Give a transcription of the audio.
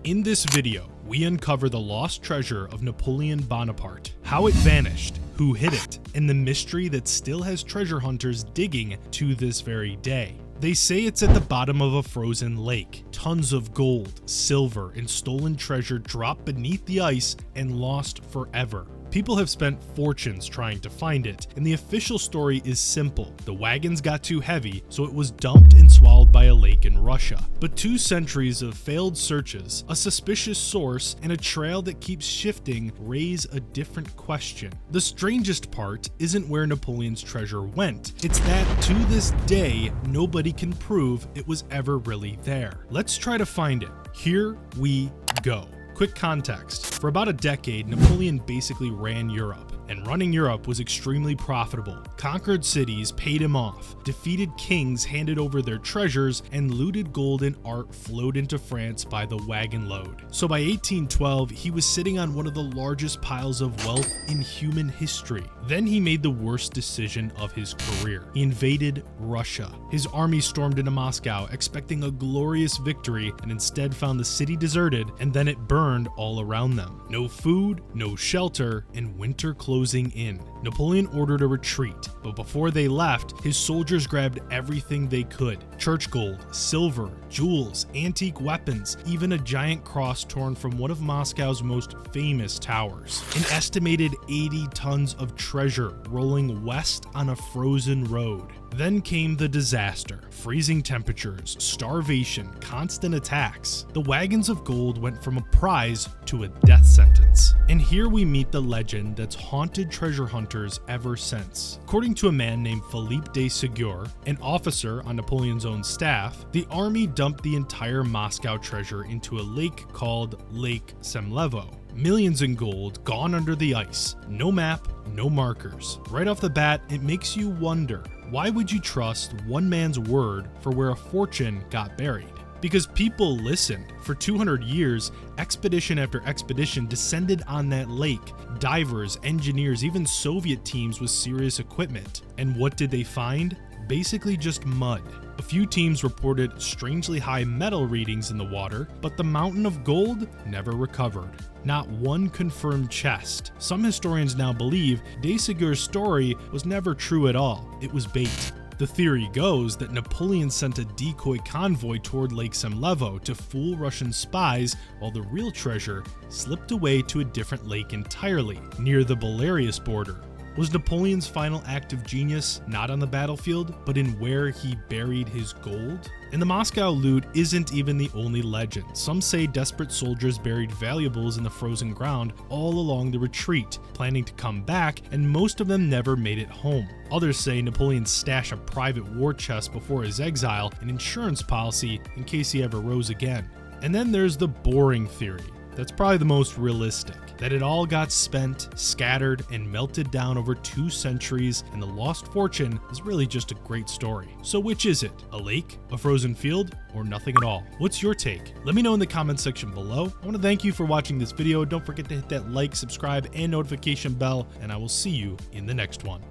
In this video, we uncover the lost treasure of Napoleon Bonaparte, how it vanished, who hid it, and the mystery that still has treasure hunters digging to this very day. They say it's at the bottom of a frozen lake. Tons of gold, silver, and stolen treasure dropped beneath the ice and lost forever. People have spent fortunes trying to find it, and the official story is simple. The wagons got too heavy, so it was dumped and swallowed by a lake in Russia. But 2 centuries of failed searches, a suspicious source, and a trail that keeps shifting raise a different question. The strangest part isn't where Napoleon's treasure went. It's that to this day, nobody can prove it was ever really there. Let's try to find it. Here we go. Quick context. For about a decade, Napoleon basically ran Europe, and running Europe was extremely profitable. Conquered cities paid him off, defeated kings handed over their treasures, and looted gold and art flowed into France by the wagon load. So by 1812, he was sitting on one of the largest piles of wealth in human history. Then he made the worst decision of his career. He invaded Russia. His army stormed into Moscow, expecting a glorious victory, and instead found the city deserted, and then it burned all around them. No food, no shelter, and winter closing in. Napoleon ordered a retreat, but before they left, his soldiers grabbed everything they could. Church gold, silver, jewels, antique weapons, even a giant cross torn from one of Moscow's most famous towers. An estimated 80 tons of treasure rolling west on a frozen road. Then came the disaster. Freezing temperatures, starvation, constant attacks. The wagons of gold went from a prize to a death sentence. And here we meet the legend that's haunted treasure hunters ever since. According to a man named Philippe de Ségur, an officer on Napoleon's own staff, the army dumped the entire Moscow treasure into a lake called Lake Semlevo. Millions in gold gone under the ice. No map, no markers. Right off the bat, it makes you wonder, why would you trust one man's word for where a fortune got buried? Because people listened. For 200 years, expedition after expedition descended on that lake. Divers, engineers, even Soviet teams with serious equipment. And what did they find? Basically just mud. A few teams reported strangely high metal readings in the water, but the mountain of gold never recovered. Not one confirmed chest. Some historians now believe de Ségur's story was never true at all. It was bait. The theory goes that Napoleon sent a decoy convoy toward Lake Semlevo to fool Russian spies, while the real treasure slipped away to a different lake entirely, near the Belarus border. Was Napoleon's final act of genius not on the battlefield, but in where he buried his gold? And the Moscow loot isn't even the only legend. Some say desperate soldiers buried valuables in the frozen ground all along the retreat, planning to come back, and most of them never made it home. Others say Napoleon stashed a private war chest before his exile, an insurance policy in case he ever rose again. And then there's the boring theory. That's probably the most realistic, that it all got spent, scattered, and melted down over 2 centuries, and the lost fortune is really just a great story. So which is it? A lake, a frozen field, or nothing at all? What's your take? Let me know in the comments section below. I want to thank you for watching this video. Don't forget to hit that like, subscribe, and notification bell, and I will see you in the next one.